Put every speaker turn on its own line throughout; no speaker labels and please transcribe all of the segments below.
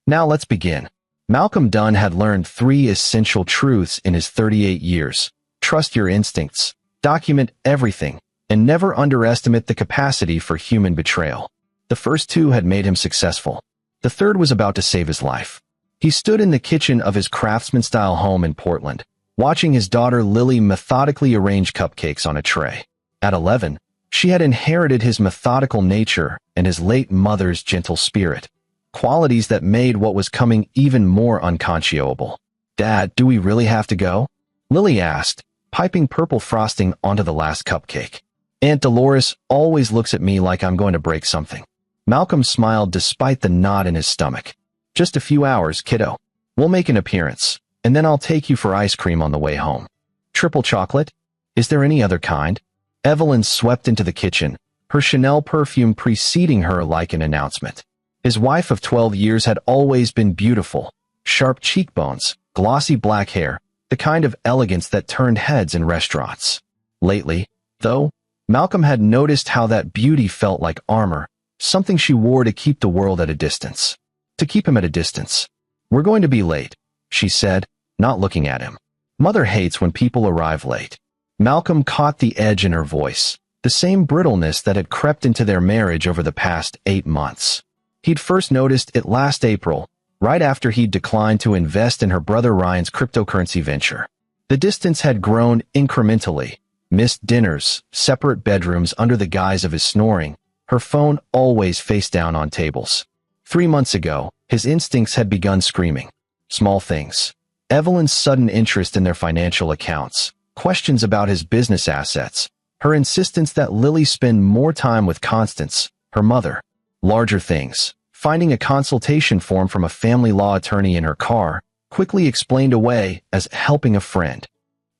Now let's begin. Malcolm Dunn had learned three essential truths in his 38 years. Trust your instincts, document everything, and never underestimate the capacity for human betrayal. The first two had made him successful. The third was about to save his life. He stood in the kitchen of his craftsman-style home in Portland, watching his daughter Lily methodically arrange cupcakes on a tray. At 11, she had inherited his methodical nature and his late mother's gentle spirit, qualities that made what was coming even more unconscionable. "Dad, do we really have to go?" Lily asked, piping purple frosting onto the last cupcake. "Aunt Dolores always looks at me like I'm going to break something." Malcolm smiled despite the knot in his stomach. "Just a few hours, kiddo. We'll make an appearance, and then I'll take you for ice cream on the way home." "Triple chocolate? Is there any other kind?" Evelyn swept into the kitchen, her Chanel perfume preceding her like an announcement. His wife of 12 years had always been beautiful. Sharp cheekbones, glossy black hair, the kind of elegance that turned heads in restaurants. Lately, though, Malcolm had noticed how that beauty felt like armor, something she wore to keep the world at a distance. To keep him at a distance. "We're going to be late," she said, not looking at him. Mother hates when people arrive late. Malcolm caught the edge in her voice, the same brittleness that had crept into their marriage over the past 8 months. He'd first noticed it last April, right after he'd declined to invest in her brother Ryan's cryptocurrency venture. The distance had grown incrementally, missed dinners, separate bedrooms under the guise of his snoring, her phone always face down on tables. 3 months ago, his instincts had begun screaming. Small things. Evelyn's sudden interest in their financial accounts, questions about his business assets, her insistence that Lily spend more time with Constance, her mother. Larger things. Finding a consultation form from a family law attorney in her car, quickly explained away as helping a friend.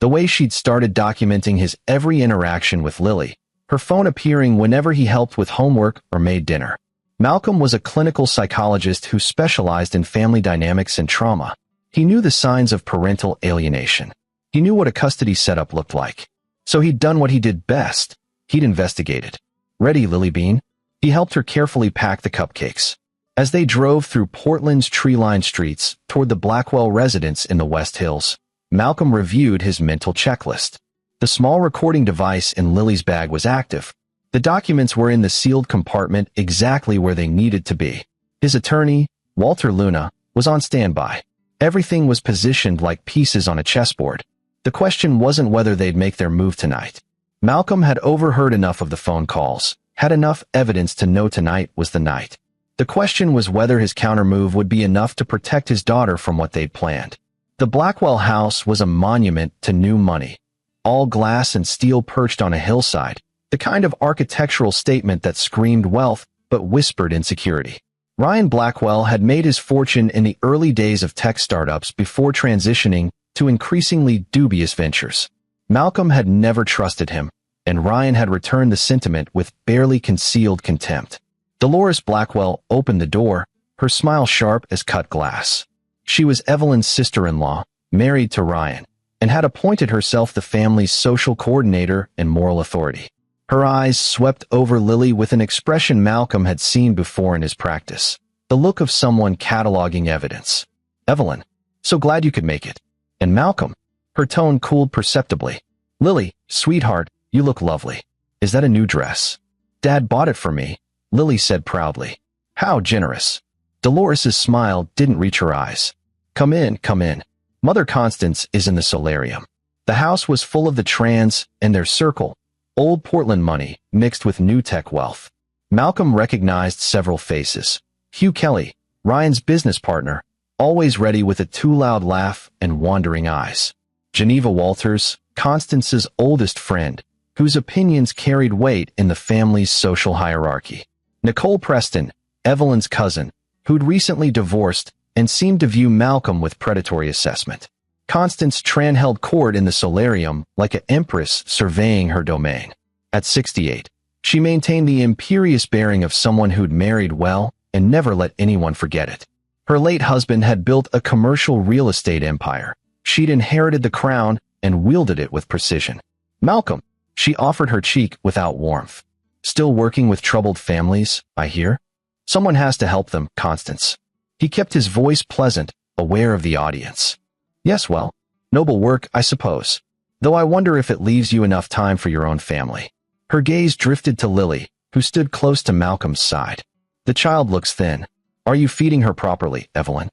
The way she'd started documenting his every interaction with Lily, her phone appearing whenever he helped with homework or made dinner. Malcolm was a clinical psychologist who specialized in family dynamics and trauma. He knew the signs of parental alienation. He knew what a custody setup looked like. So he'd done what he did best. He'd investigated. "Ready, Lily Bean?" He helped her carefully pack the cupcakes. As they drove through Portland's tree-lined streets toward the Blackwell residence in the West Hills, Malcolm reviewed his mental checklist. The small recording device in Lily's bag was active. The documents were in the sealed compartment exactly where they needed to be. His attorney, Walter Luna, was on standby. Everything was positioned like pieces on a chessboard. The question wasn't whether they'd make their move tonight. Malcolm had overheard enough of the phone calls, had enough evidence to know tonight was the night. The question was whether his countermove would be enough to protect his daughter from what they'd planned. The Blackwell house was a monument to new money. All glass and steel perched on a hillside, the kind of architectural statement that screamed wealth but whispered insecurity. Ryan Blackwell had made his fortune in the early days of tech startups before transitioning to increasingly dubious ventures. Malcolm had never trusted him, and Ryan had returned the sentiment with barely concealed contempt. Dolores Blackwell opened the door, her smile sharp as cut glass. She was Evelyn's sister-in-law, married to Ryan, and had appointed herself the family's social coordinator and moral authority. Her eyes swept over Lily with an expression Malcolm had seen before in his practice, the look of someone cataloging evidence. "Evelyn, so glad you could make it." "And Malcolm?" Her tone cooled perceptibly. "Lily, sweetheart, you look lovely. Is that a new dress?" "Dad bought it for me," Lily said proudly. "How generous." Dolores's smile didn't reach her eyes. Come in, come in. Mother Constance is in the solarium." The house was full of the Trans and their circle, old Portland money mixed with new tech wealth. Malcolm recognized several faces. Hugh Kelly, Ryan's business partner, always ready with a too loud laugh and wandering eyes. Geneva Walters, Constance's oldest friend, whose opinions carried weight in the family's social hierarchy. Nicole Preston, Evelyn's cousin, who'd recently divorced and seemed to view Malcolm with predatory assessment. Constance Tran held court in the solarium like an empress surveying her domain. At 68, she maintained the imperious bearing of someone who'd married well and never let anyone forget it. Her late husband had built a commercial real estate empire. She'd inherited the crown and wielded it with precision. "Malcolm," she offered her cheek without warmth. "Still working with troubled families, I hear?" "Someone has to help them, Constance." He kept his voice pleasant, aware of the audience. Yes, well, noble work, I suppose. Though I wonder if it leaves you enough time for your own family. Her gaze drifted to Lily, who stood close to Malcolm's side. The child looks thin. Are you feeding her properly, Evelyn?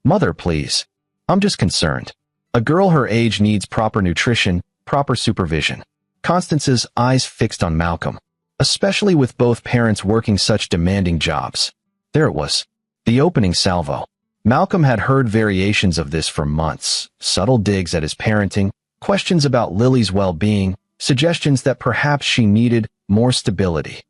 Mother, please. I'm just concerned. A girl her age needs proper nutrition, proper supervision. Constance's eyes fixed on Malcolm, especially with both parents working such demanding jobs. There it was. The opening salvo. Malcolm had heard variations of this for months, subtle digs at his parenting, questions about Lily's well-being, suggestions that perhaps she needed more stability.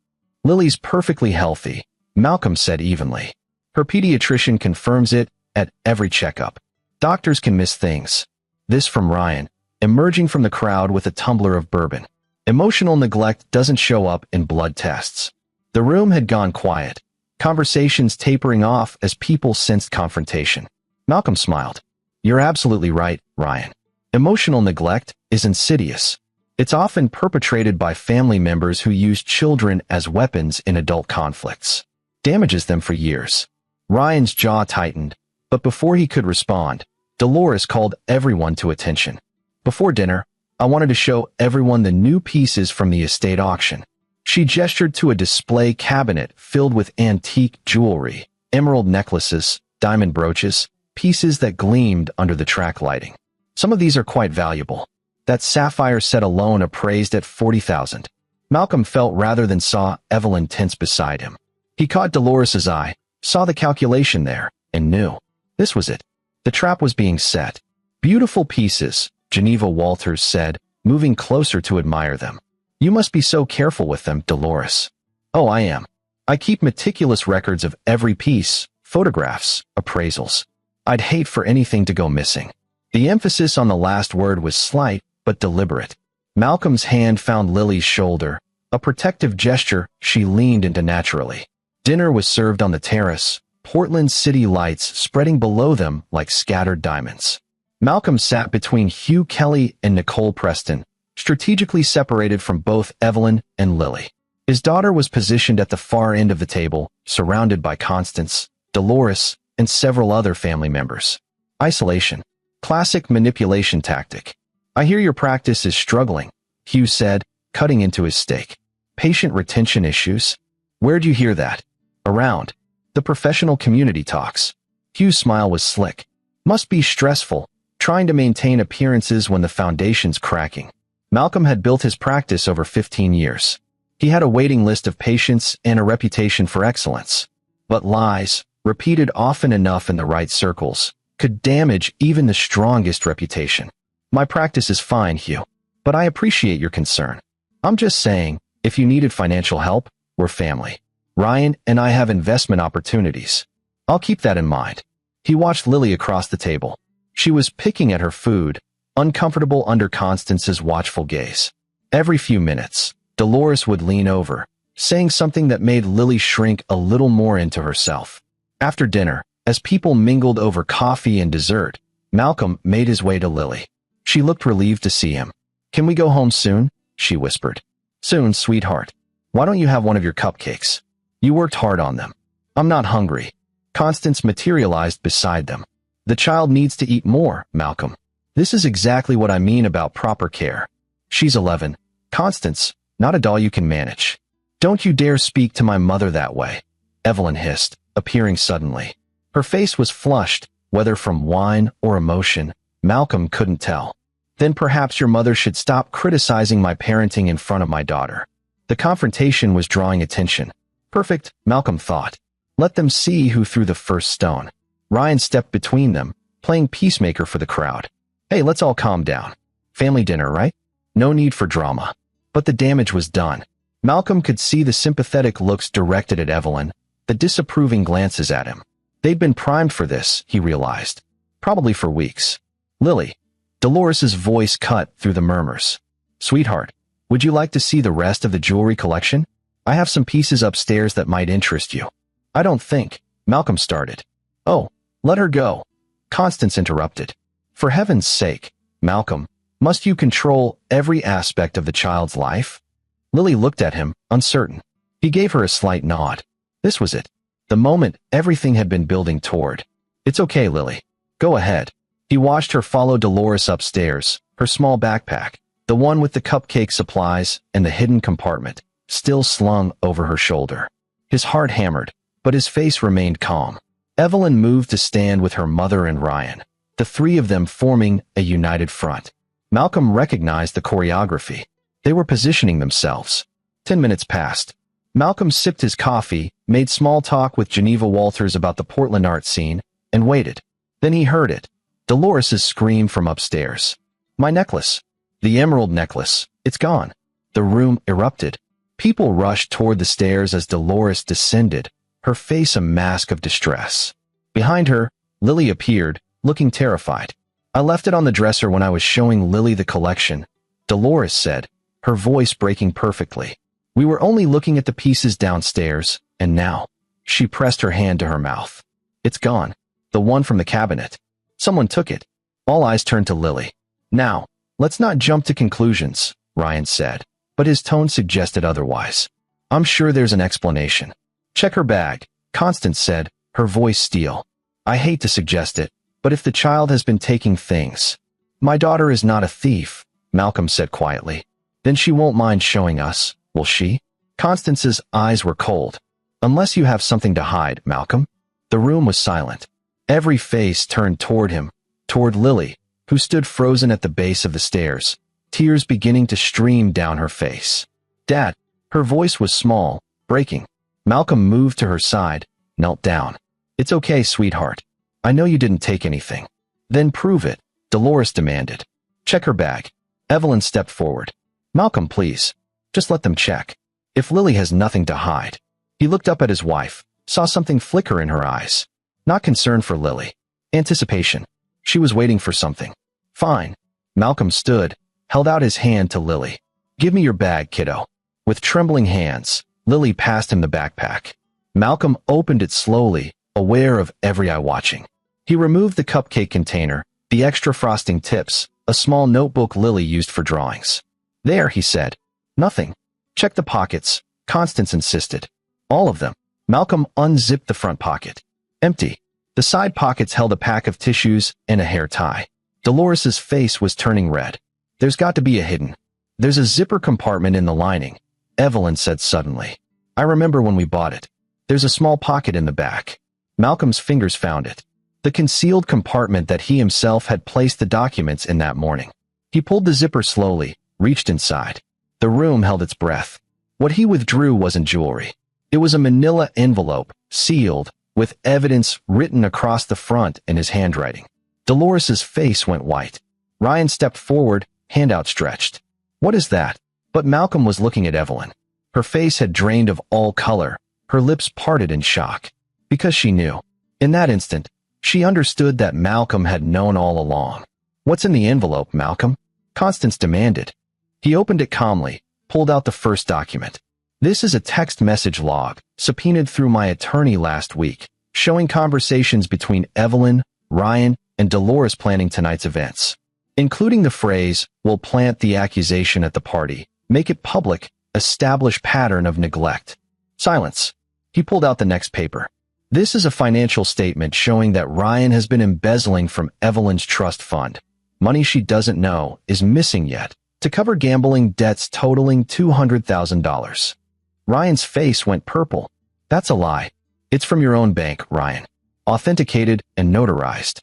Lily's perfectly healthy, Malcolm said evenly. Her pediatrician confirms it at every checkup. Doctors can miss things. This from Ryan, emerging from the crowd with a tumbler of bourbon. Emotional neglect doesn't show up in blood tests. The room had gone quiet, conversations tapering off as people sensed confrontation. Malcolm smiled. You're absolutely right, Ryan. Emotional neglect is insidious. It's often perpetrated by family members who use children as weapons in adult conflicts. Damages them for years. Ryan's jaw tightened, but before he could respond, Dolores called everyone to attention. Before dinner, I wanted to show everyone the new pieces from the estate auction. She gestured to a display cabinet filled with antique jewelry, emerald necklaces, diamond brooches, pieces that gleamed under the track lighting. Some of these are quite valuable. That sapphire set alone appraised at $40,000. Malcolm felt rather than saw Evelyn tense beside him. He caught Dolores's eye, saw the calculation there, and knew. This was it. The trap was being set. Beautiful pieces, Geneva Walters said, moving closer to admire them. You must be so careful with them, Dolores. Oh, I am. I keep meticulous records of every piece, photographs, appraisals. I'd hate for anything to go missing. The emphasis on the last word was slight, but deliberate. Malcolm's hand found Lily's shoulder, a protective gesture she leaned into naturally. Dinner was served on the terrace, Portland city lights spreading below them like scattered diamonds. Malcolm sat between Hugh Kelly and Nicole Preston, strategically separated from both Evelyn and Lily. His daughter was positioned at the far end of the table, surrounded by Constance, Dolores, and several other family members. Isolation. Classic manipulation tactic. I hear your practice is struggling, Hugh said, cutting into his steak. Patient retention issues? Where'd you hear that? Around. The professional community talks. Hugh's smile was slick. Must be stressful, trying to maintain appearances when the foundation's cracking. Malcolm had built his practice over 15 years. He had a waiting list of patients and a reputation for excellence. But lies, repeated often enough in the right circles, could damage even the strongest reputation. My practice is fine, Hugh, but I appreciate your concern. I'm just saying, if you needed financial help, we're family. Ryan and I have investment opportunities. I'll keep that in mind. He watched Lily across the table. She was picking at her food, uncomfortable under Constance's watchful gaze. Every few minutes, Dolores would lean over, saying something that made Lily shrink a little more into herself. After dinner, as people mingled over coffee and dessert, Malcolm made his way to Lily. She looked relieved to see him. Can we go home soon? She whispered. Soon, sweetheart. Why don't you have one of your cupcakes? You worked hard on them. I'm not hungry. Constance materialized beside them. The child needs to eat more, Malcolm. This is exactly what I mean about proper care. She's 11. Constance, not a doll you can manage. Don't you dare speak to my mother that way, Evelyn hissed, appearing suddenly. Her face was flushed, whether from wine or emotion, Malcolm couldn't tell. Then perhaps your mother should stop criticizing my parenting in front of my daughter. The confrontation was drawing attention. Perfect, Malcolm thought. Let them see who threw the first stone. Ryan stepped between them, playing peacemaker for the crowd. Hey, let's all calm down. Family dinner, right? No need for drama. But the damage was done. Malcolm could see the sympathetic looks directed at Evelyn, the disapproving glances at him. They'd been primed for this, he realized. Probably for weeks. Lily. Dolores's voice cut through the murmurs. Sweetheart, would you like to see the rest of the jewelry collection? I have some pieces upstairs that might interest you. I don't think, Malcolm started. Oh, let her go. Constance interrupted. For heaven's sake, Malcolm, must you control every aspect of the child's life? Lily looked at him, uncertain. He gave her a slight nod. This was it. The moment everything had been building toward. It's okay, Lily. Go ahead. He watched her follow Dolores upstairs, her small backpack, the one with the cupcake supplies and the hidden compartment, still slung over her shoulder. His heart hammered, but his face remained calm. Evelyn moved to stand with her mother and Ryan, the three of them forming a united front. Malcolm recognized the choreography. They were positioning themselves. 10 minutes passed. Malcolm sipped his coffee, made small talk with Geneva Walters about the Portland art scene, and waited. Then he heard it. Dolores's scream from upstairs. My necklace. The emerald necklace. It's gone. The room erupted. People rushed toward the stairs as Dolores descended, her face a mask of distress. Behind her, Lily appeared, looking terrified. I left it on the dresser when I was showing Lily the collection, Dolores said, her voice breaking perfectly. We were only looking at the pieces downstairs, and now. She pressed her hand to her mouth. It's gone. The one from the cabinet. Someone took it. All eyes turned to Lily. Now, let's not jump to conclusions, Ryan said, but his tone suggested otherwise. I'm sure there's an explanation. Check her bag, Constance said, her voice steel. I hate to suggest it, but if the child has been taking things. My daughter is not a thief, Malcolm said quietly. Then she won't mind showing us, will she? Constance's eyes were cold. Unless you have something to hide, Malcolm. The room was silent. Every face turned toward him, toward Lily, who stood frozen at the base of the stairs, tears beginning to stream down her face. Dad. Her voice was small, breaking. Malcolm moved to her side, knelt down. It's okay, sweetheart. I know you didn't take anything. Then prove it, Dolores demanded. Check her bag. Evelyn stepped forward. Malcolm, please. Just let them check. If Lily has nothing to hide. He looked up at his wife, saw something flicker in her eyes. Not concern for Lily. Anticipation. She was waiting for something. Fine. Malcolm stood, held out his hand to Lily. Give me your bag, kiddo. With trembling hands, Lily passed him the backpack. Malcolm opened it slowly, aware of every eye watching. He removed the cupcake container, the extra frosting tips, a small notebook Lily used for drawings. There, he said. Nothing. Check the pockets, Constance insisted. All of them. Malcolm unzipped the front pocket. Empty. The side pockets held a pack of tissues and a hair tie. Dolores's face was turning red. There's got to be a hidden. There's a zipper compartment in the lining, Evelyn said suddenly. I remember when we bought it. There's a small pocket in the back. Malcolm's fingers found it. The concealed compartment that he himself had placed the documents in that morning. He pulled the zipper slowly, reached inside. The room held its breath. What he withdrew wasn't jewelry. It was a manila envelope, sealed, with evidence written across the front in his handwriting. Dolores's face went white. Ryan stepped forward, hand outstretched. What is that? But Malcolm was looking at Evelyn. Her face had drained of all color, her lips parted in shock. Because she knew. In that instant, she understood that Malcolm had known all along. What's in the envelope, Malcolm? Constance demanded. He opened it calmly, pulled out the first document. This is a text message log, subpoenaed through my attorney last week, showing conversations between Evelyn, Ryan, and Dolores planning tonight's events. Including the phrase, we'll plant the accusation at the party, make it public, establish pattern of neglect. Silence. He pulled out the next paper. This is a financial statement showing that Ryan has been embezzling from Evelyn's trust fund. Money she doesn't know is missing yet, to cover gambling debts totaling $200,000. Ryan's face went purple. That's a lie. It's from your own bank, Ryan. Authenticated and notarized.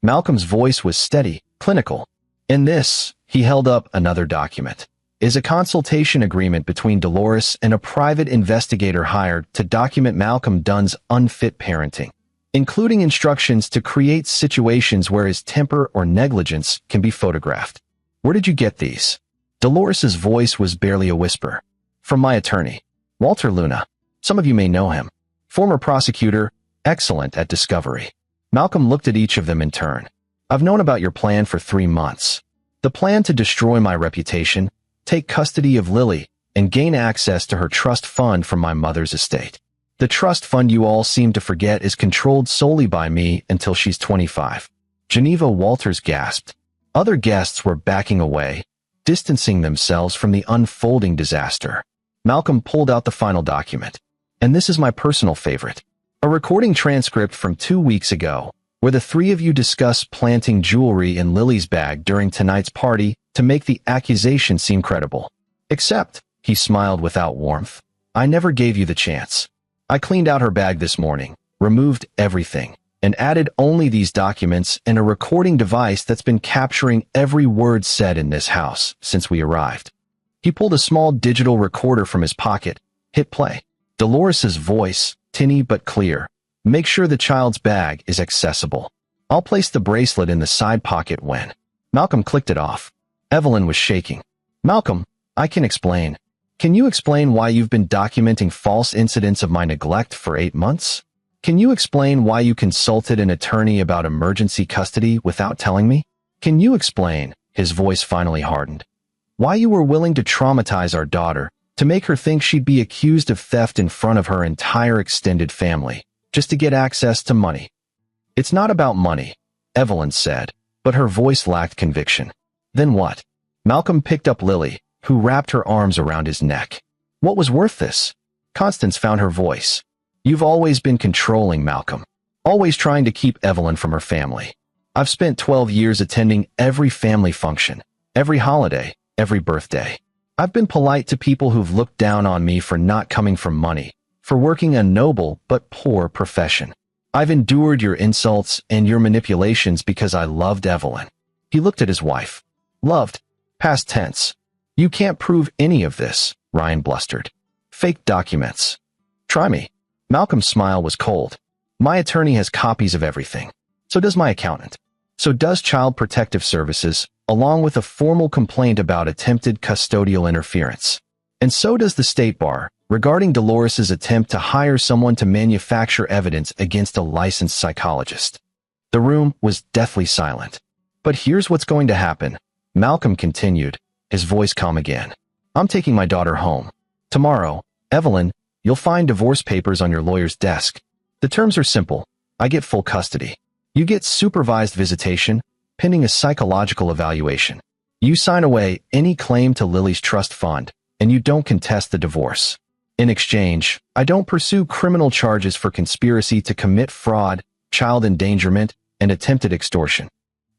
Malcolm's voice was steady, clinical. In this, he held up another document, is a consultation agreement between Dolores and a private investigator hired to document Malcolm Dunn's unfit parenting, including instructions to create situations where his temper or negligence can be photographed. Where did you get these? Dolores's voice was barely a whisper. From my attorney, Walter Luna. Some of you may know him. Former prosecutor, excellent at discovery. Malcolm looked at each of them in turn. I've known about your plan for 3 months. The plan to destroy my reputation, take custody of Lily, and gain access to her trust fund from my mother's estate. The trust fund you all seem to forget is controlled solely by me until she's 25. Geneva Walters gasped. Other guests were backing away, distancing themselves from the unfolding disaster. Malcolm pulled out the final document. And this is my personal favorite. A recording transcript from 2 weeks ago, where the three of you discuss planting jewelry in Lily's bag during tonight's party to make the accusation seem credible. Except, he smiled without warmth, I never gave you the chance. I cleaned out her bag this morning, removed everything, and added only these documents and a recording device that's been capturing every word said in this house since we arrived. He pulled a small digital recorder from his pocket, hit play. Dolores's voice, tinny but clear. Make sure the child's bag is accessible. I'll place the bracelet in the side pocket when. Malcolm clicked it off. Evelyn was shaking. Malcolm, I can explain. Can you explain why you've been documenting false incidents of my neglect for 8 months? Can you explain why you consulted an attorney about emergency custody without telling me? Can you explain, his voice finally hardened, why you were willing to traumatize our daughter, to make her think she'd be accused of theft in front of her entire extended family, just to get access to money? It's not about money, Evelyn said, but her voice lacked conviction. Then what? Malcolm picked up Lily, who wrapped her arms around his neck. What was worth this? Constance found her voice. You've always been controlling, Malcolm. Always trying to keep Evelyn from her family. I've spent 12 years attending every family function, every holiday, every birthday. I've been polite to people who've looked down on me for not coming from money, for working a noble but poor profession. I've endured your insults and your manipulations because I loved Evelyn. He looked at his wife. Loved. Past tense. You can't prove any of this, Ryan blustered. Fake documents. Try me. Malcolm's smile was cold. My attorney has copies of everything. So does my accountant. So does Child Protective Services, along with a formal complaint about attempted custodial interference. And so does the State Bar, regarding Dolores's attempt to hire someone to manufacture evidence against a licensed psychologist. The room was deathly silent. But here's what's going to happen, Malcolm continued, his voice calm again. I'm taking my daughter home. Tomorrow, Evelyn, you'll find divorce papers on your lawyer's desk. The terms are simple. I get full custody. You get supervised visitation, pending a psychological evaluation. You sign away any claim to Lily's trust fund, and you don't contest the divorce. In exchange, I don't pursue criminal charges for conspiracy to commit fraud, child endangerment, and attempted extortion.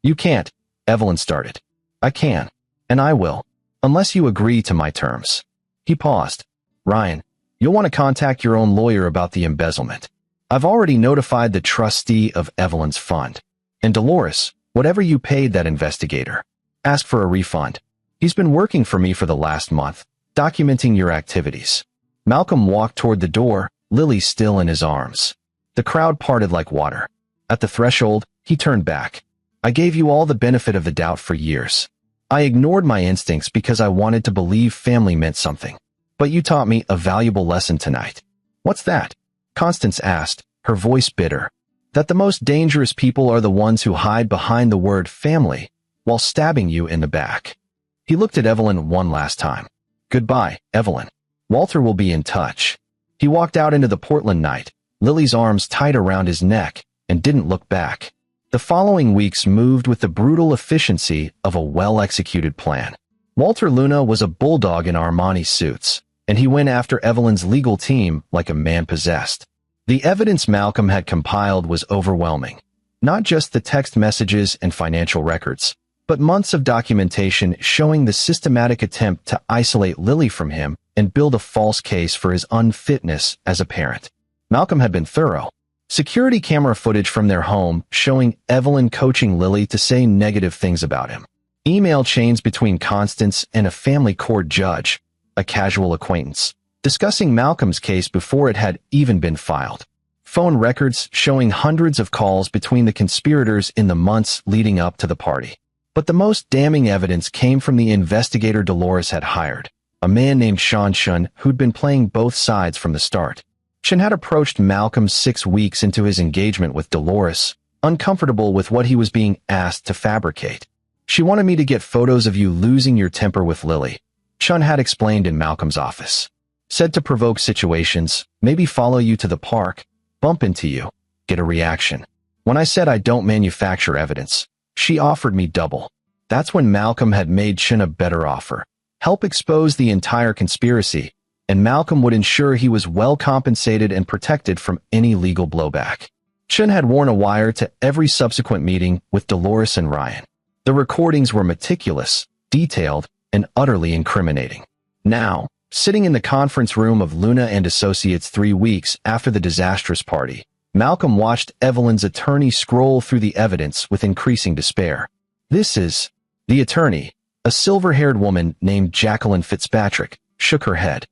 You can't, Evelyn started. I can, and I will, unless you agree to my terms. He paused. Ryan, you'll want to contact your own lawyer about the embezzlement. I've already notified the trustee of Evelyn's fund. And Dolores, whatever you paid that investigator, ask for a refund. He's been working for me for the last month, documenting your activities. Malcolm walked toward the door, Lily still in his arms. The crowd parted like water. At the threshold, he turned back. I gave you all the benefit of the doubt for years. I ignored my instincts because I wanted to believe family meant something. But you taught me a valuable lesson tonight. What's that? Constance asked, her voice bitter. That the most dangerous people are the ones who hide behind the word family, while stabbing you in the back. He looked at Evelyn one last time. Goodbye, Evelyn. Walter will be in touch. He walked out into the Portland night, Lily's arms tight around his neck, and didn't look back. The following weeks moved with the brutal efficiency of a well-executed plan. Walter Luna was a bulldog in Armani suits, and he went after Evelyn's legal team like a man possessed. The evidence Malcolm had compiled was overwhelming. Not just the text messages and financial records, but months of documentation showing the systematic attempt to isolate Lily from him and build a false case for his unfitness as a parent. Malcolm had been thorough. Security camera footage from their home showing Evelyn coaching Lily to say negative things about him. Email chains between Constance and a family court judge, a casual acquaintance, discussing Malcolm's case before it had even been filed. Phone records showing hundreds of calls between the conspirators in the months leading up to the party. But the most damning evidence came from the investigator Dolores had hired, a man named Sean Shun who'd been playing both sides from the start. Shun had approached Malcolm 6 weeks into his engagement with Dolores, uncomfortable with what he was being asked to fabricate. She wanted me to get photos of you losing your temper with Lily, Shun had explained in Malcolm's office. Said to provoke situations, maybe follow you to the park, bump into you, get a reaction. When I said I don't manufacture evidence, she offered me double. That's when Malcolm had made Shun a better offer. Help expose the entire conspiracy, and Malcolm would ensure he was well compensated and protected from any legal blowback. Chun had worn a wire to every subsequent meeting with Dolores and Ryan. The recordings were meticulous, detailed, and utterly incriminating. Now, sitting in the conference room of Luna and Associates 3 weeks after the disastrous party, Malcolm watched Evelyn's attorney scroll through the evidence with increasing despair. This is... The attorney, a silver-haired woman named Jacqueline Fitzpatrick, shook her head.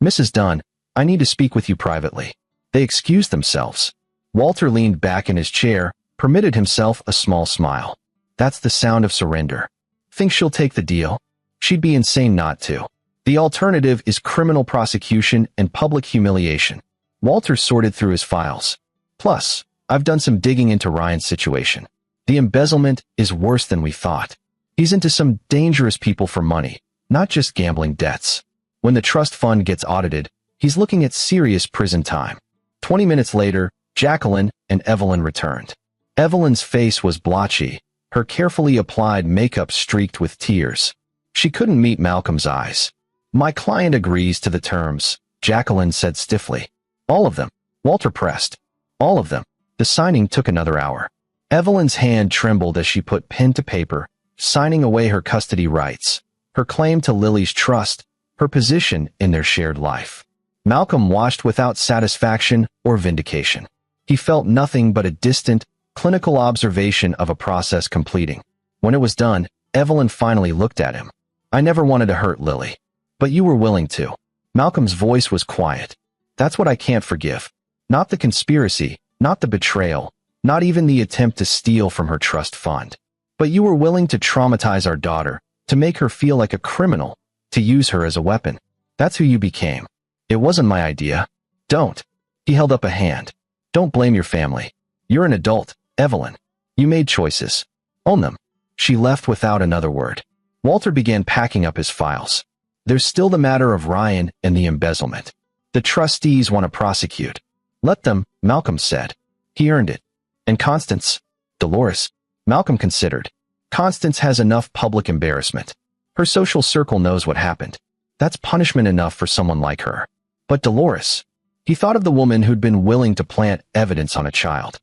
Mrs. Dunn, I need to speak with you privately. They excused themselves. Walter leaned back in his chair, permitted himself a small smile. That's the sound of surrender. Think she'll take the deal? She'd be insane not to. The alternative is criminal prosecution and public humiliation. Walter sorted through his files. Plus, I've done some digging into Ryan's situation. The embezzlement is worse than we thought. He's into some dangerous people for money, not just gambling debts. When the trust fund gets audited, he's looking at serious prison time. 20 minutes later, Jacqueline and Evelyn returned. Evelyn's face was blotchy, her carefully applied makeup streaked with tears. She couldn't meet Malcolm's eyes. My client agrees to the terms, Jacqueline said stiffly. All of them, Walter pressed. All of them. The signing took another hour. Evelyn's hand trembled as she put pen to paper, signing away her custody rights, her claim to Lily's trust, her position in their shared life. Malcolm watched without satisfaction or vindication. He felt nothing but a distant, clinical observation of a process completing. When it was done, Evelyn finally looked at him. I never wanted to hurt Lily. But you were willing to. Malcolm's voice was quiet. That's what I can't forgive. Not the conspiracy, not the betrayal, not even the attempt to steal from her trust fund. But you were willing to traumatize our daughter, to make her feel like a criminal, to use her as a weapon. That's who you became. It wasn't my idea. Don't. He held up a hand. Don't blame your family. You're an adult, Evelyn. You made choices. Own them. She left without another word. Walter began packing up his files. There's still the matter of Ryan and the embezzlement. The trustees want to prosecute. Let them, Malcolm said. He earned it. And Constance? Dolores? Malcolm considered. Constance has enough public embarrassment. Her social circle knows what happened. That's punishment enough for someone like her. But Dolores? He thought of the woman who'd been willing to plant evidence on a child.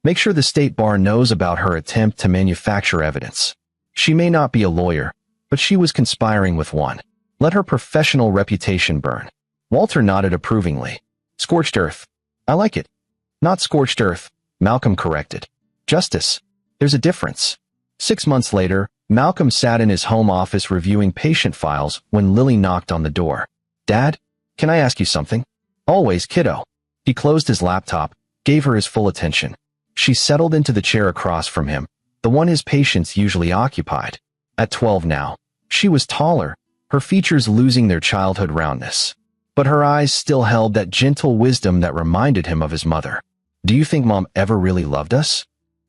Make sure the state bar knows about her attempt to manufacture evidence. She may not be a lawyer, but she was conspiring with one. Let her professional reputation burn. Walter nodded approvingly. Scorched earth. I like it. Not scorched earth, Malcolm corrected. Justice. There's a difference. 6 months later, Malcolm sat in his home office reviewing patient files when Lily knocked on the door. Dad, can I ask you something? Always, kiddo. He closed his laptop, gave her his full attention. She settled into the chair across from him, the one his patients usually occupied. At 12 now, she was taller, her features losing their childhood roundness. But her eyes still held that gentle wisdom that reminded him of his mother. Do you think Mom ever really loved us?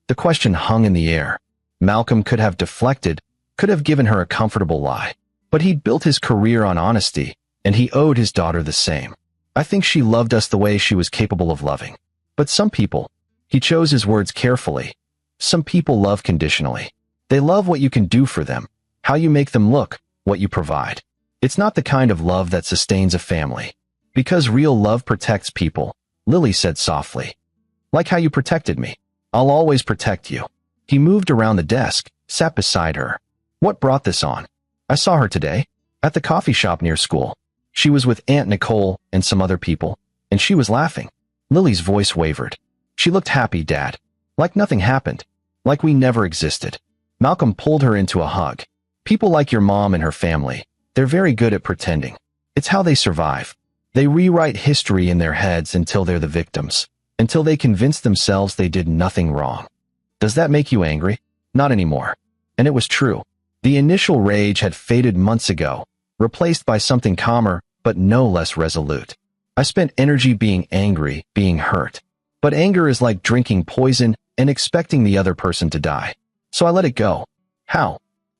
The question hung in the air. Malcolm could have deflected, could have given her a comfortable lie. But he'd built his career on honesty, and he owed his daughter the same. I think she loved us the way she was capable of loving. But some people, he chose his words carefully, some people love conditionally. They love what you can do for them, how you make them look, what you provide. It's not the kind of love that sustains a family. Because real love protects people, Lily said softly. Like how you protected me. I'll always protect you. He moved around the desk, sat beside her. What brought this on? I saw her today, at the coffee shop near school. She was with Aunt Nicole and some other people, and she was laughing. Lily's voice wavered. She looked happy, Dad. Like nothing happened. Like we never existed. Malcolm pulled her into a hug. People like your mom and her family, they're very good at pretending. It's how they survive. They rewrite history in their heads until they're the victims, until they convince themselves they did nothing wrong. Does that make you angry? Not anymore. And it was true. The initial rage had faded months ago, replaced by something calmer, but no less resolute. I spent energy being angry, being hurt. But anger is like drinking poison and expecting the other person to die. So I let it go. How?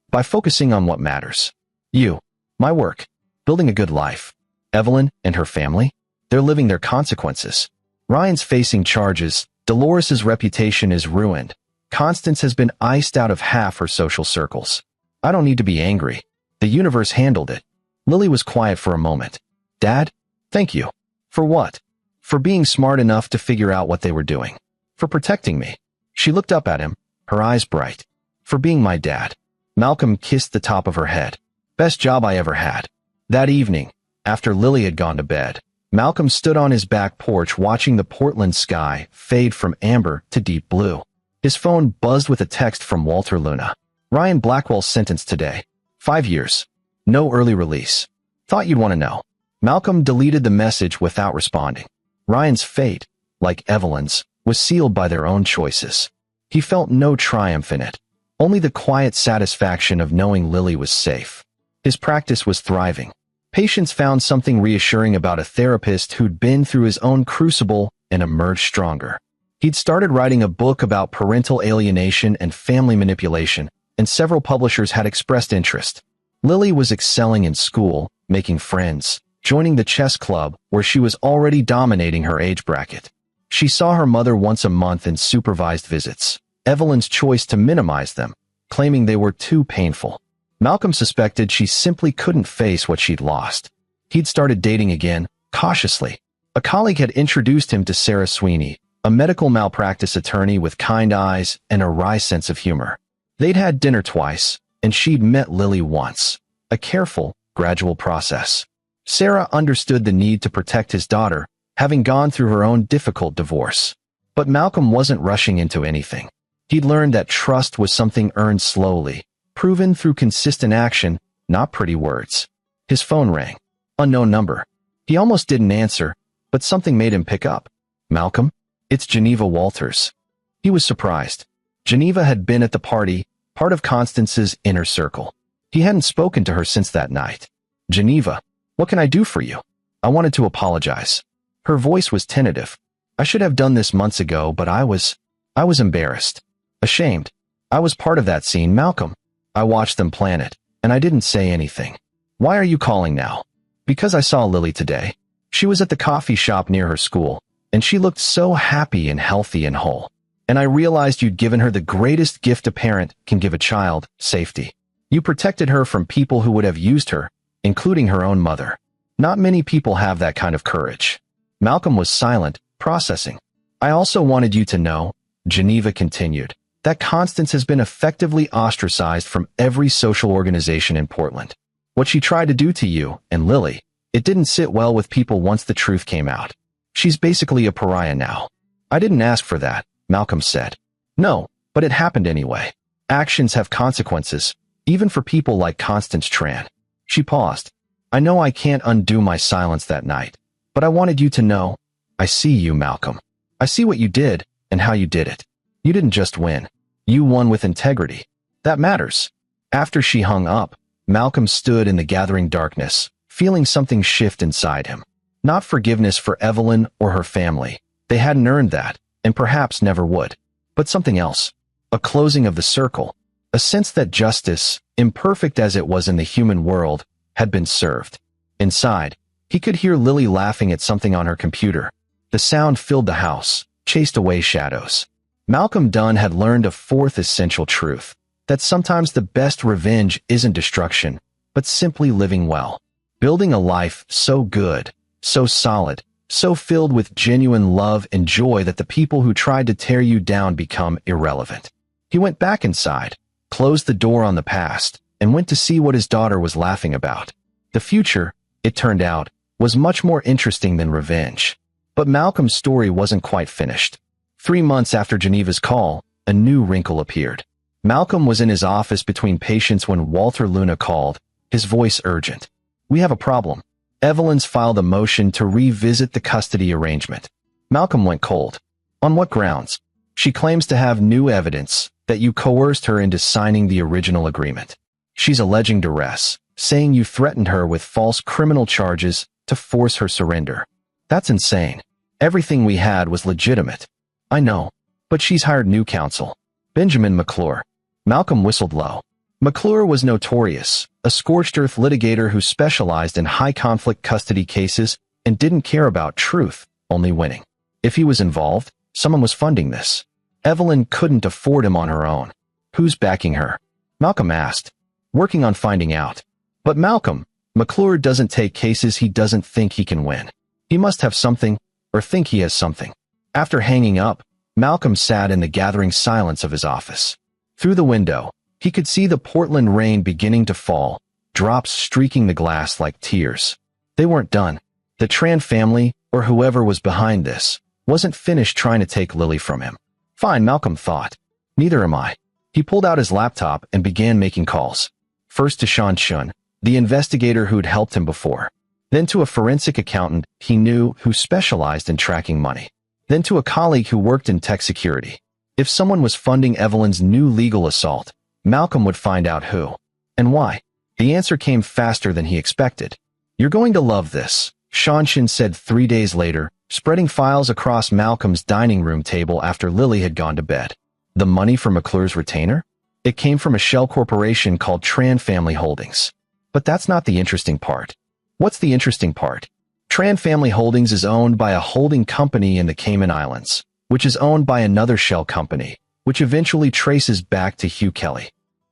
By focusing on what matters. You. My work. Building a good life. Evelyn and her family. They're living their consequences. Ryan's facing charges. Dolores's reputation is ruined. Constance has been iced out of half her social circles. I don't need to be angry. The universe handled it. Lily was quiet for a moment. Dad? Thank you. For what? For being smart enough to figure out what they were doing. For protecting me. She looked up at him, her eyes bright. For being my dad. Malcolm kissed the top of her head. Best job I ever had. That evening, after Lily had gone to bed, Malcolm stood on his back porch watching the Portland sky fade from amber to deep blue. His phone buzzed with a text from Walter Luna. Ryan Blackwell sentenced today. 5 years. No early release. Thought you'd want to know. Malcolm deleted the message without responding. Ryan's fate, like Evelyn's, was sealed by their own choices. He felt no triumph in it, only the quiet satisfaction of knowing Lily was safe. His practice was thriving. Patients found something reassuring about a therapist who'd been through his own crucible and emerged stronger. He'd started writing a book about parental alienation and family manipulation, and several publishers had expressed interest. Lily was excelling in school, making friends, joining the chess club where she was already dominating her age bracket. She saw her mother once a month in supervised visits, Evelyn's choice to minimize them, claiming they were too painful. Malcolm suspected she simply couldn't face what she'd lost. He'd started dating again, cautiously. A colleague had introduced him to Sarah Sweeney, a medical malpractice attorney with kind eyes and a wry sense of humor. They'd had dinner twice, and she'd met Lily once. A careful, gradual process. Sarah understood the need to protect his daughter, having gone through her own difficult divorce. But Malcolm wasn't rushing into anything. He'd learned that trust was something earned slowly, proven through consistent action, not pretty words. His phone rang. Unknown number. He almost didn't answer, but something made him pick up. Malcolm? It's Geneva Walters. He was surprised. Geneva had been at the party, part of Constance's inner circle. He hadn't spoken to her since that night. Geneva, what can I do for you? I wanted to apologize. Her voice was tentative. I should have done this months ago, but I was embarrassed. Ashamed. I was part of that scene, Malcolm. I watched them plan it, and I didn't say anything. Why are you calling now? Because I saw Lily today. She was at the coffee shop near her school, and she looked so happy and healthy and whole. And I realized you'd given her the greatest gift a parent can give a child, safety. You protected her from people who would have used her, including her own mother. Not many people have that kind of courage. Malcolm was silent, processing. I also wanted you to know, Geneva continued, that Constance has been effectively ostracized from every social organization in Portland. What she tried to do to you and Lily, it didn't sit well with people once the truth came out. She's basically a pariah now. I didn't ask for that, Malcolm said. No, but it happened anyway. Actions have consequences, even for people like Constance Tran. She paused. I know I can't undo my silence that night, but I wanted you to know, I see you, Malcolm. I see what you did and how you did it. You didn't just win. You won with integrity. That matters. After she hung up, Malcolm stood in the gathering darkness, feeling something shift inside him. Not forgiveness for Evelyn or her family. They hadn't earned that, and perhaps never would. But something else. A closing of the circle. A sense that justice, imperfect as it was in the human world, had been served. Inside, he could hear Lily laughing at something on her computer. The sound filled the house, chased away shadows. Malcolm Dunn had learned a fourth essential truth, that sometimes the best revenge isn't destruction, but simply living well. Building a life so good, so solid, so filled with genuine love and joy that the people who tried to tear you down become irrelevant. He went back inside, closed the door on the past, and went to see what his daughter was laughing about. The future, it turned out, was much more interesting than revenge. But Malcolm's story wasn't quite finished. 3 months after Geneva's call, a new wrinkle appeared. Malcolm was in his office between patients when Walter Luna called, his voice urgent. We have a problem. Evelyn's filed a motion to revisit the custody arrangement. Malcolm went cold. On what grounds? She claims to have new evidence that you coerced her into signing the original agreement. She's alleging duress, saying you threatened her with false criminal charges to force her surrender. That's insane. Everything we had was legitimate. I know, but she's hired new counsel. Benjamin McClure. Malcolm whistled low. McClure was notorious, a scorched-earth litigator who specialized in high-conflict custody cases and didn't care about truth, only winning. If he was involved, someone was funding this. Evelyn couldn't afford him on her own. Who's backing her? Malcolm asked. Working on finding out. But Malcolm, McClure doesn't take cases he doesn't think he can win. He must have something, or think he has something. After hanging up, Malcolm sat in the gathering silence of his office. Through the window, he could see the Portland rain beginning to fall, drops streaking the glass like tears. They weren't done. The Tran family, or whoever was behind this, wasn't finished trying to take Lily from him. Fine, Malcolm thought. Neither am I. He pulled out his laptop and began making calls. First to Sean Chun, the investigator who'd helped him before. Then to a forensic accountant he knew who specialized in tracking money. Then to a colleague who worked in tech security. If someone was funding Evelyn's new legal assault, Malcolm would find out who. And why. The answer came faster than he expected. You're going to love this, Sean Chun said 3 days later, spreading files across Malcolm's dining room table after Lily had gone to bed. The money from McClure's retainer? It came from a shell corporation called Tran Family Holdings. But that's not the interesting part. What's the interesting part? Tran Family Holdings is owned by a holding company in the Cayman Islands, which is owned by another shell company, which eventually traces back to Hugh Kelly.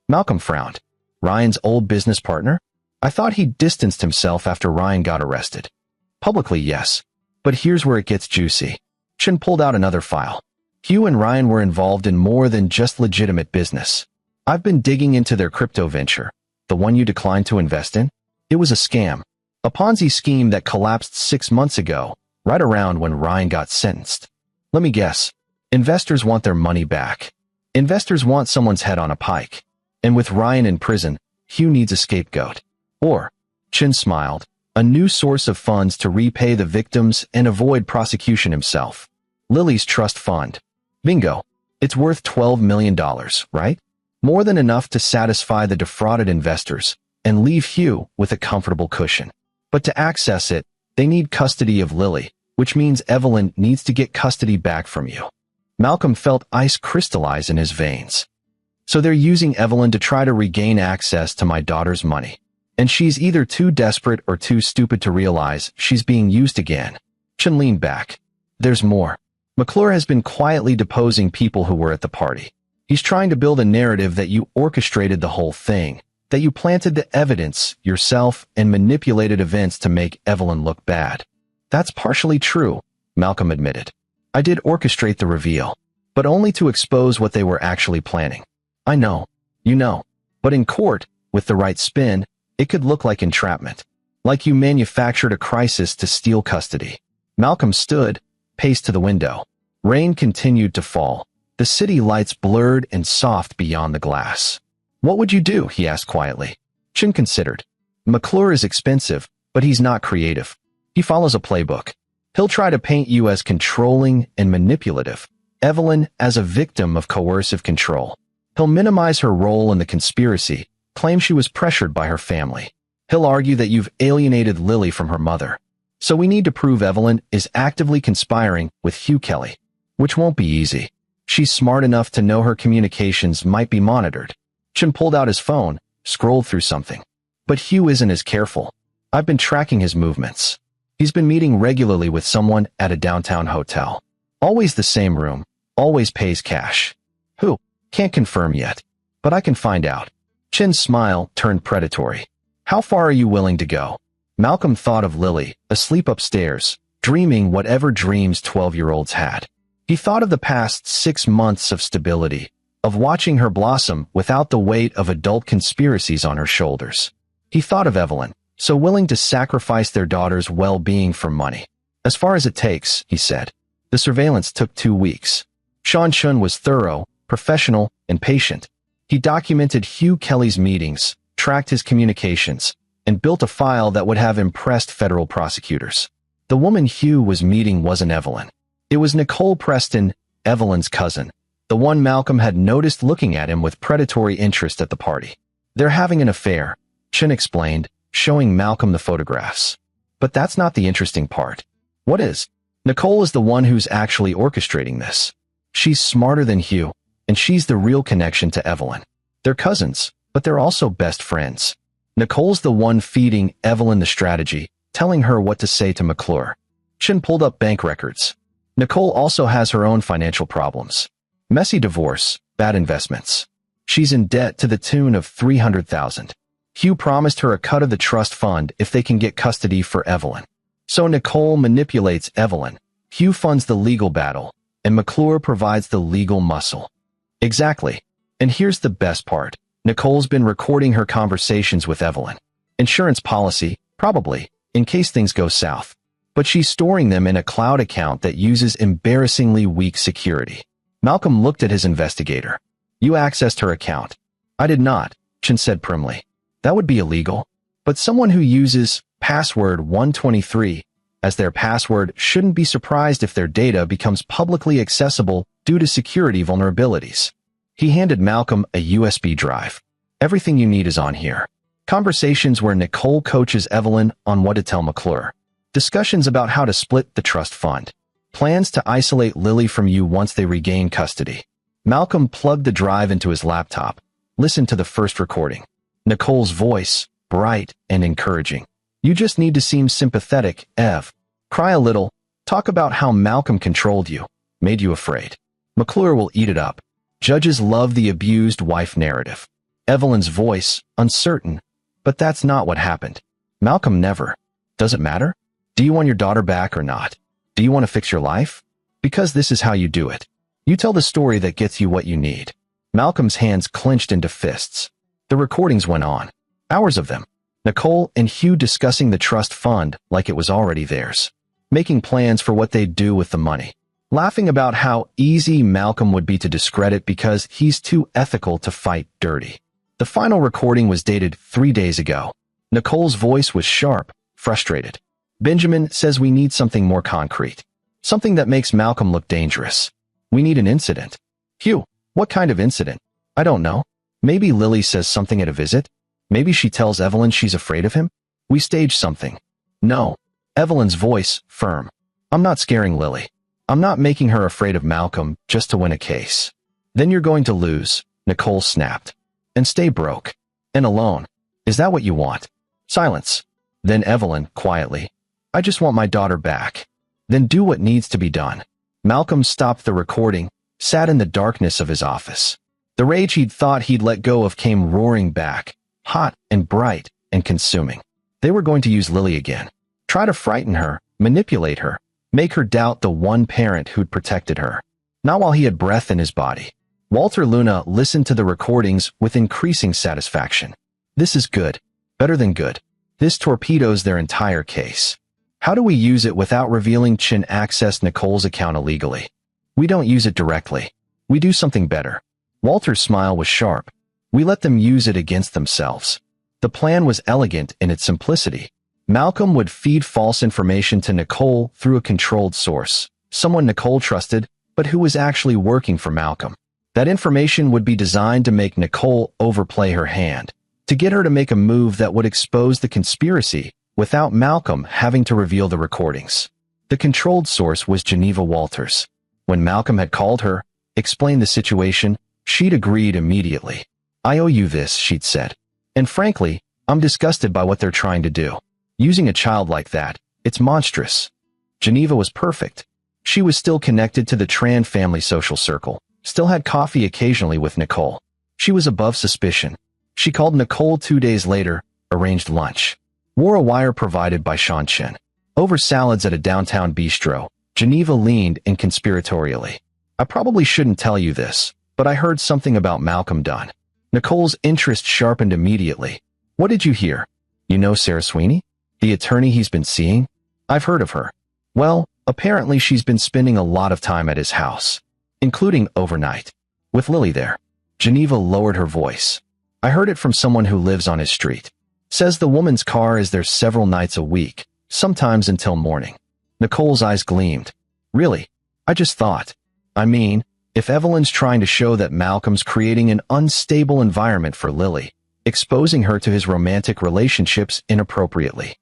Malcolm frowned. Ryan's old business partner? I thought he distanced himself after Ryan got arrested. Publicly, yes. But here's where it gets juicy. Chin pulled out another file. Hugh and Ryan were involved in more than just legitimate business. I've been digging into their crypto venture. The one you declined to invest in? It was a scam. A Ponzi scheme that collapsed 6 months ago, right around when Ryan got sentenced. Let me guess. Investors want their money back. Investors want someone's head on a pike. And with Ryan in prison, Hugh needs a scapegoat. Or, Chin smiled, a new source of funds to repay the victims and avoid prosecution himself. Lily's trust fund. Bingo. It's worth $12 million, right? More than enough to satisfy the defrauded investors and leave Hugh with a comfortable cushion. But to access it, they need custody of Lily, which means Evelyn needs to get custody back from you. Malcolm felt ice crystallize in his veins. So they're using Evelyn to try to regain access to my daughter's money. And she's either too desperate or too stupid to realize she's being used again. Chin leaned back. There's more. McClure has been quietly deposing people who were at the party. He's trying to build a narrative that you orchestrated the whole thing, that you planted the evidence yourself and manipulated events to make Evelyn look bad. That's partially true, Malcolm admitted. I did orchestrate the reveal, but only to expose what they were actually planning. I know, you know, but in court, with the right spin, it could look like entrapment, like you manufactured a crisis to steal custody. Malcolm stood, paced to the window. Rain continued to fall. The city lights blurred and soft beyond the glass. What would you do? He asked quietly. Chin considered. McClure is expensive, but he's not creative. He follows a playbook. He'll try to paint you as controlling and manipulative, Evelyn as a victim of coercive control. He'll minimize her role in the conspiracy, claim she was pressured by her family. He'll argue that you've alienated Lily from her mother. So we need to prove Evelyn is actively conspiring with Hugh Kelly, which won't be easy. She's smart enough to know her communications might be monitored. Chin pulled out his phone, scrolled through something. But Hugh isn't as careful. I've been tracking his movements. He's been meeting regularly with someone at a downtown hotel. Always the same room, always pays cash. Who? Can't confirm yet. But I can find out. Chin's smile turned predatory. How far are you willing to go? Malcolm thought of Lily, asleep upstairs, dreaming whatever dreams 12-year-olds had. He thought of the past 6 months of stability, of watching her blossom without the weight of adult conspiracies on her shoulders. He thought of Evelyn, so willing to sacrifice their daughter's well-being for money. As far as it takes, he said. The surveillance took 2 weeks. Sean Chun was thorough, professional, and patient. He documented Hugh Kelly's meetings, tracked his communications, and built a file that would have impressed federal prosecutors. The woman Hugh was meeting wasn't Evelyn. It was Nicole Preston, Evelyn's cousin, the one Malcolm had noticed looking at him with predatory interest at the party. They're having an affair, Chin explained, showing Malcolm the photographs. But that's not the interesting part. What is? Nicole is the one who's actually orchestrating this. She's smarter than Hugh, and she's the real connection to Evelyn. They're cousins, but they're also best friends. Nicole's the one feeding Evelyn the strategy, telling her what to say to McClure. Chin pulled up bank records. Nicole also has her own financial problems. Messy divorce, bad investments. She's in debt to the tune of $300,000. Hugh promised her a cut of the trust fund if they can get custody for Evelyn. So Nicole manipulates Evelyn. Hugh funds the legal battle, and McClure provides the legal muscle. Exactly. And here's the best part. Nicole's been recording her conversations with Evelyn. Insurance policy, probably, in case things go south. But she's storing them in a cloud account that uses embarrassingly weak security. Malcolm looked at his investigator. You accessed her account. I did not, Chen said primly. That would be illegal. But someone who uses password 123 as their password shouldn't be surprised if their data becomes publicly accessible due to security vulnerabilities. He handed Malcolm a USB drive. Everything you need is on here. Conversations where Nicole coaches Evelyn on what to tell McClure. Discussions about how to split the trust fund. Plans to isolate Lily from you once they regain custody. Malcolm plugged the drive into his laptop. Listened to the first recording. Nicole's voice, bright and encouraging. You just need to seem sympathetic, Ev. Cry a little. Talk about how Malcolm controlled you, made you afraid. McClure will eat it up. Judges love the abused wife narrative. Evelyn's voice, uncertain. But that's not what happened. Malcolm never. Does it matter? Do you want your daughter back or not? Do you want to fix your life? Because this is how you do it. You tell the story that gets you what you need. Malcolm's hands clenched into fists. The recordings went on. Hours of them. Nicole and Hugh discussing the trust fund like it was already theirs. Making plans for what they'd do with the money. Laughing about how easy Malcolm would be to discredit because he's too ethical to fight dirty. The final recording was dated 3 days ago. Nicole's voice was sharp, frustrated. Benjamin says we need something more concrete. Something that makes Malcolm look dangerous. We need an incident. Hugh, what kind of incident? I don't know. Maybe Lily says something at a visit? Maybe she tells Evelyn she's afraid of him? We stage something. No. Evelyn's voice, firm. I'm not scaring Lily. I'm not making her afraid of Malcolm just to win a case. Then you're going to lose, Nicole snapped. And stay broke. And alone. Is that what you want? Silence. Then Evelyn, quietly. I just want my daughter back. Then do what needs to be done. Malcolm stopped the recording, sat in the darkness of his office. The rage he'd thought he'd let go of came roaring back, hot and bright and consuming. They were going to use Lily again. Try to frighten her, manipulate her, make her doubt the one parent who'd protected her. Not while he had breath in his body. Walter Luna listened to the recordings with increasing satisfaction. This is good. Better than good. This torpedoes their entire case. How do we use it without revealing Chen accessed Nicole's account illegally? We don't use it directly. We do something better. Walter's smile was sharp. We let them use it against themselves. The plan was elegant in its simplicity. Malcolm would feed false information to Nicole through a controlled source, someone Nicole trusted, but who was actually working for Malcolm. That information would be designed to make Nicole overplay her hand, to get her to make a move that would expose the conspiracy without Malcolm having to reveal the recordings. The controlled source was Geneva Walters. When Malcolm had called her, explained the situation, she'd agreed immediately. I owe you this, she'd said. And frankly, I'm disgusted by what they're trying to do. Using a child like that, it's monstrous. Geneva was perfect. She was still connected to the Tran family social circle, still had coffee occasionally with Nicole. She was above suspicion. She called Nicole 2 days later, arranged lunch. Wore a wire provided by Sean Chen. Over salads at a downtown bistro, Geneva leaned inconspiratorially. I probably shouldn't tell you this, but I heard something about Malcolm Dunn. Nicole's interest sharpened immediately. What did you hear? You know Sarah Sweeney? The attorney he's been seeing? I've heard of her. Well, apparently she's been spending a lot of time at his house, including overnight, with Lily there. Geneva lowered her voice. I heard it from someone who lives on his street. Says the woman's car is there several nights a week, sometimes until morning. Nicole's eyes gleamed. Really? I just thought. I mean, if Evelyn's trying to show that Malcolm's creating an unstable environment for Lily, exposing her to his romantic relationships inappropriately.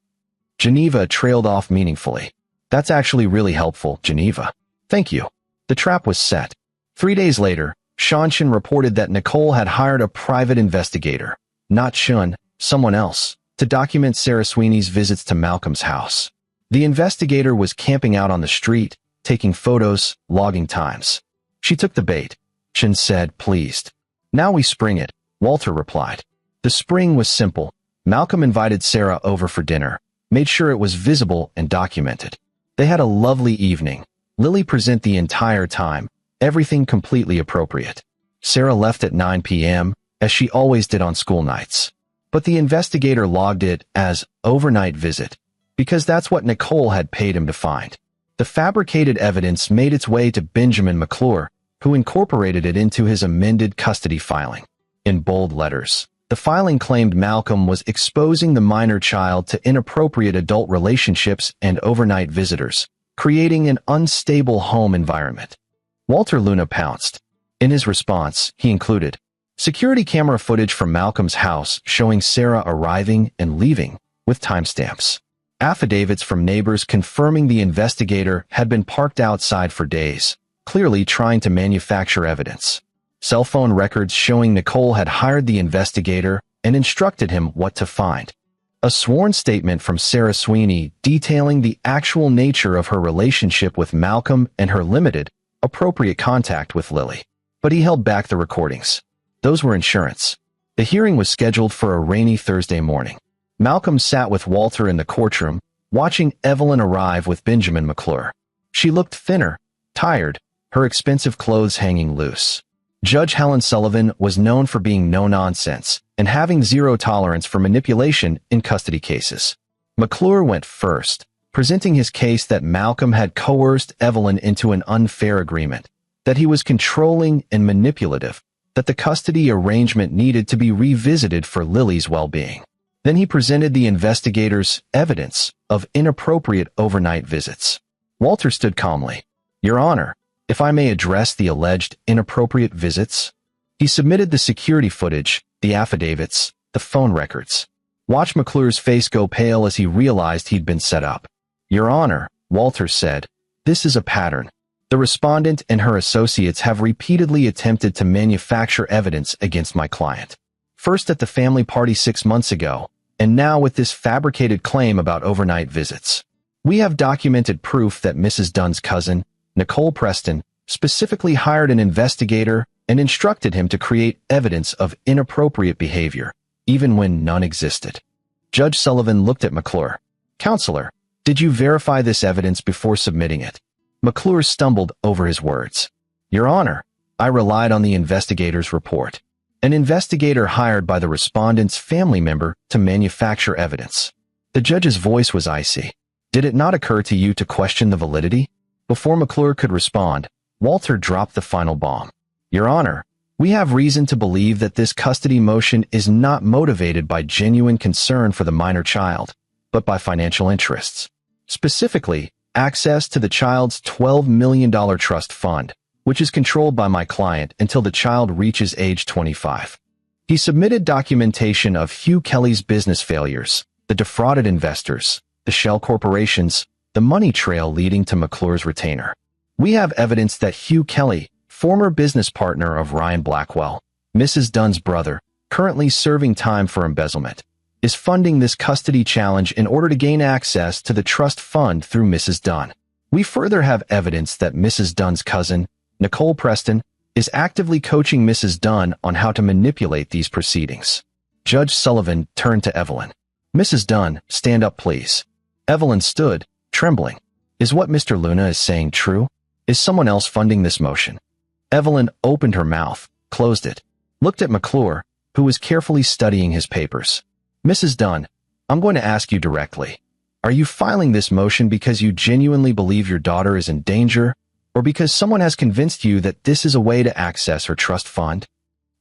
Geneva trailed off meaningfully. That's actually really helpful, Geneva. Thank you. The trap was set. 3 days later, Shanshan reported that Nicole had hired a private investigator, not Shun, someone else, to document Sarah Sweeney's visits to Malcolm's house. The investigator was camping out on the street, taking photos, logging times. She took the bait, Chen said, pleased. Now we spring it, Walter replied. The spring was simple, Malcolm invited Sarah over for dinner, made sure it was visible and documented. They had a lovely evening. Lily present the entire time, everything completely appropriate. Sarah left at 9 p.m., as she always did on school nights. But the investigator logged it as overnight visit, because that's what Nicole had paid him to find. The fabricated evidence made its way to Benjamin McClure, who incorporated it into his amended custody filing. In bold letters, the filing claimed Malcolm was exposing the minor child to inappropriate adult relationships and overnight visitors, creating an unstable home environment. Walter Luna pounced. In his response, he included security camera footage from Malcolm's house showing Sarah arriving and leaving, with timestamps. Affidavits from neighbors confirming the investigator had been parked outside for days, clearly trying to manufacture evidence. Cell phone records showing Nicole had hired the investigator and instructed him what to find. A sworn statement from Sarah Sweeney detailing the actual nature of her relationship with Malcolm and her limited, appropriate contact with Lily. But he held back the recordings. Those were insurance. The hearing was scheduled for a rainy Thursday morning. Malcolm sat with Walter in the courtroom, watching Evelyn arrive with Benjamin McClure. She looked thinner, tired, her expensive clothes hanging loose. Judge Helen Sullivan was known for being no-nonsense and having zero tolerance for manipulation in custody cases. McClure went first, presenting his case that Malcolm had coerced Evelyn into an unfair agreement, that he was controlling and manipulative, that the custody arrangement needed to be revisited for Lily's well-being. Then he presented the investigators evidence of inappropriate overnight visits. Walter stood calmly. "Your Honor, if I may address the alleged inappropriate visits." He submitted the security footage, the affidavits, the phone records. Watch McClure's face go pale as he realized he'd been set up. "Your Honor," Walter said, "this is a pattern. The respondent and her associates have repeatedly attempted to manufacture evidence against my client. First at the family party 6 months ago, and now with this fabricated claim about overnight visits. We have documented proof that Mrs. Dunn's cousin, Nicole Preston, specifically hired an investigator and instructed him to create evidence of inappropriate behavior, even when none existed." Judge Sullivan looked at McClure. "Counselor, did you verify this evidence before submitting it?" McClure stumbled over his words. "Your Honor, I relied on the investigator's report. An investigator hired by the respondent's family member to manufacture evidence." The judge's voice was icy. "Did it not occur to you to question the validity?" Before McClure could respond, Walter dropped the final bomb. "Your Honor, we have reason to believe that this custody motion is not motivated by genuine concern for the minor child, but by financial interests. Specifically, access to the child's $12 million trust fund, which is controlled by my client until the child reaches age 25. He submitted documentation of Hugh Kelly's business failures, the defrauded investors, the shell corporations, the money trail leading to McClure's retainer. We have evidence that Hugh Kelly, former business partner of Ryan Blackwell, Mrs. Dunn's brother, currently serving time for embezzlement, is funding this custody challenge in order to gain access to the trust fund through Mrs. Dunn. We further have evidence that Mrs. Dunn's cousin, Nicole Preston, is actively coaching Mrs. Dunn on how to manipulate these proceedings." Judge Sullivan turned to Evelyn. "Mrs. Dunn, stand up please." Evelyn stood, trembling. "Is what Mr. Luna is saying true? Is someone else funding this motion?" Evelyn opened her mouth, closed it, looked at McClure, who was carefully studying his papers. "Mrs. Dunn, I'm going to ask you directly. Are you filing this motion because you genuinely believe your daughter is in danger, or because someone has convinced you that this is a way to access her trust fund?"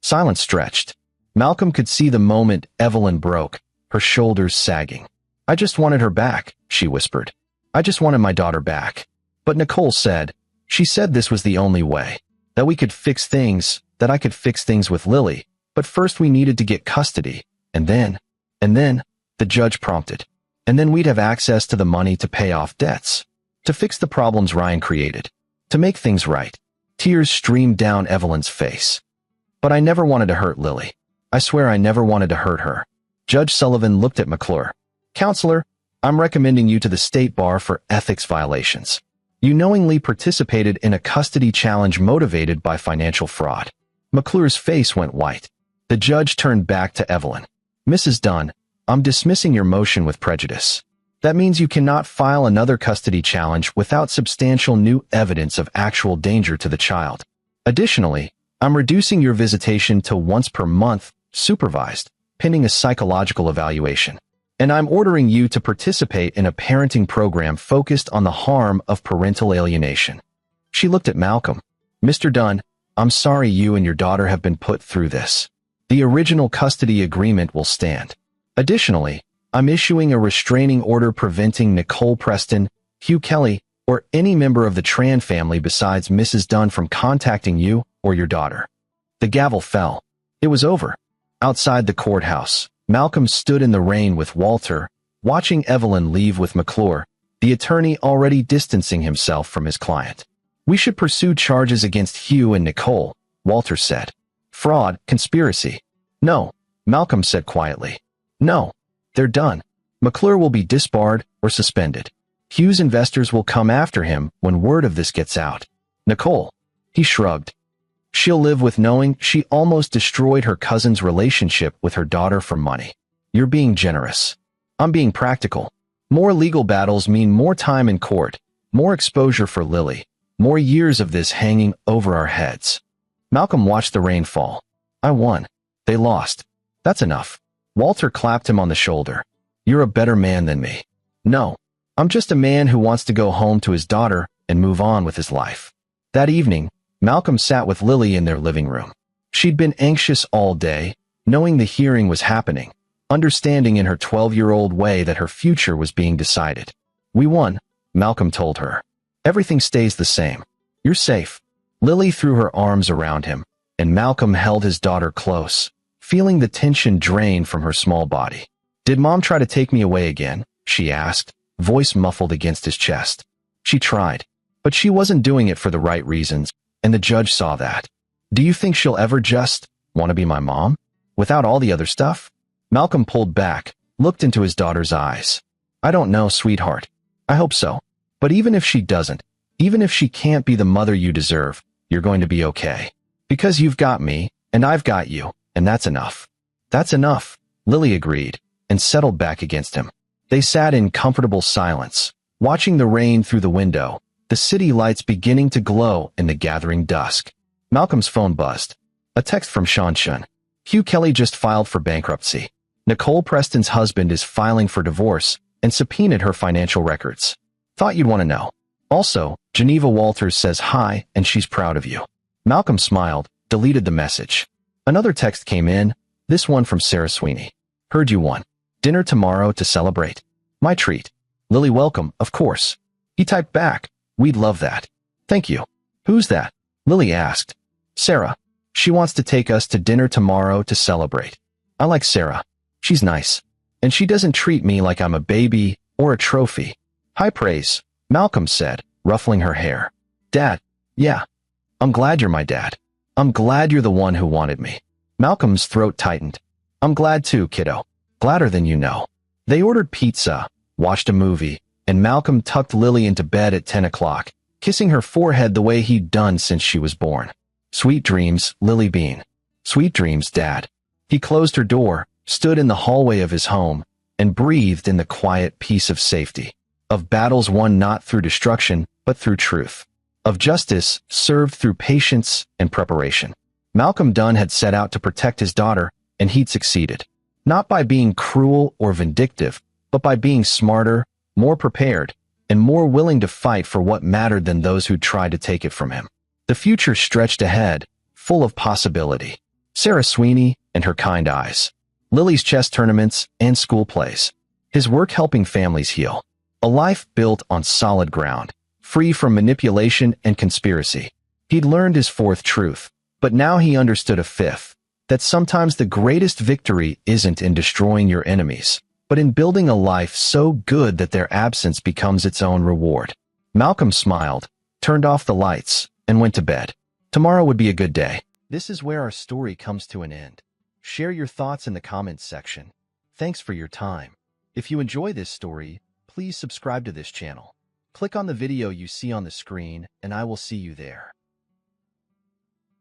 Silence stretched. Malcolm could see the moment Evelyn broke, her shoulders sagging. "I just wanted her back," she whispered. "I just wanted my daughter back." But Nicole said, "She said this was the only way, that we could fix things, that I could fix things with Lily, but first we needed to get custody, and then, the judge prompted, and then we'd have access to the money to pay off debts, to fix the problems Ryan created, to make things right." Tears streamed down Evelyn's face. "But I never wanted to hurt Lily. I swear I never wanted to hurt her." Judge Sullivan looked at McClure. "Counselor, I'm recommending you to the state bar for ethics violations. You knowingly participated in a custody challenge motivated by financial fraud." McClure's face went white. The judge turned back to Evelyn. "Mrs. Dunn, I'm dismissing your motion with prejudice. That means you cannot file another custody challenge without substantial new evidence of actual danger to the child. Additionally, I'm reducing your visitation to once per month, supervised, pending a psychological evaluation. And I'm ordering you to participate in a parenting program focused on the harm of parental alienation. She looked at Malcolm. Mr. Dunn, I'm sorry you and your daughter have been put through this. The original custody agreement will stand. Additionally, I'm issuing a restraining order preventing Nicole Preston, Hugh Kelly, or any member of the Tran family besides Mrs. Dunn from contacting you or your daughter. The gavel fell. It was over. Outside the courthouse, Malcolm stood in the rain with Walter, watching Evelyn leave with McClure, the attorney already distancing himself from his client. We should pursue charges against Hugh and Nicole, Walter said. Fraud, conspiracy. No, Malcolm said quietly. No. They're done. McClure will be disbarred or suspended. Hugh's investors will come after him when word of this gets out. Nicole. He shrugged. She'll live with knowing she almost destroyed her cousin's relationship with her daughter for money. You're being generous. I'm being practical. More legal battles mean more time in court, more exposure for Lily, more years of this hanging over our heads. Malcolm watched the rain fall. I won. They lost. That's enough. Walter clapped him on the shoulder. You're a better man than me. No, I'm just a man who wants to go home to his daughter and move on with his life. That evening, Malcolm sat with Lily in their living room. She'd been anxious all day, knowing the hearing was happening, understanding in her 12-year-old way that her future was being decided. We won, Malcolm told her. Everything stays the same. You're safe. Lily threw her arms around him, and Malcolm held his daughter close, feeling the tension drain from her small body. Did Mom try to take me away again? She asked, voice muffled against his chest. She tried, but she wasn't doing it for the right reasons, and the judge saw that. Do you think she'll ever just want to be my mom? Without all the other stuff? Malcolm pulled back, looked into his daughter's eyes. I don't know, sweetheart. I hope so. But even if she doesn't, even if she can't be the mother you deserve, you're going to be okay. Because you've got me, and I've got you. And that's enough. That's enough, Lily agreed, and settled back against him. They sat in comfortable silence, watching the rain through the window, the city lights beginning to glow in the gathering dusk. Malcolm's phone buzzed. A text from Sean Shun. Hugh Kelly just filed for bankruptcy. Nicole Preston's husband is filing for divorce and subpoenaed her financial records. Thought you'd want to know. Also, Geneva Walters says hi and she's proud of you. Malcolm smiled, deleted the message. Another text came in, this one from Sarah Sweeney. Heard you won. Dinner tomorrow to celebrate. My treat. Lily, welcome, of course. He typed back, we'd love that. Thank you. Who's that? Lily asked. Sarah. She wants to take us to dinner tomorrow to celebrate. I like Sarah. She's nice. And she doesn't treat me like I'm a baby or a trophy. High praise, Malcolm said, ruffling her hair. Dad. Yeah. I'm glad you're my dad. I'm glad you're the one who wanted me. Malcolm's throat tightened. I'm glad too, kiddo. Gladder than you know. They ordered pizza, watched a movie, and Malcolm tucked Lily into bed at 10 o'clock, kissing her forehead the way he'd done since she was born. Sweet dreams, Lily Bean. Sweet dreams, Dad. He closed her door, stood in the hallway of his home, and breathed in the quiet peace of safety. Of battles won not through destruction, but through truth. Of justice served through patience and preparation. Malcolm Dunn had set out to protect his daughter, and he'd succeeded. Not by being cruel or vindictive, but by being smarter, more prepared, and more willing to fight for what mattered than those who tried to take it from him. The future stretched ahead, full of possibility. Sarah Sweeney and her kind eyes. Lily's chess tournaments and school plays. His work helping families heal. A life built on solid ground, free from manipulation and conspiracy. He'd learned his fourth truth, but now he understood a fifth, that sometimes the greatest victory isn't in destroying your enemies, but in building a life so good that their absence becomes its own reward. Malcolm smiled, turned off the lights, and went to bed. Tomorrow would be a good day. This is where our story comes to an end. Share your thoughts in the comments section. Thanks for your time. If you enjoy this story, please subscribe to this channel. Click on the video you see on the screen, and I will see you there.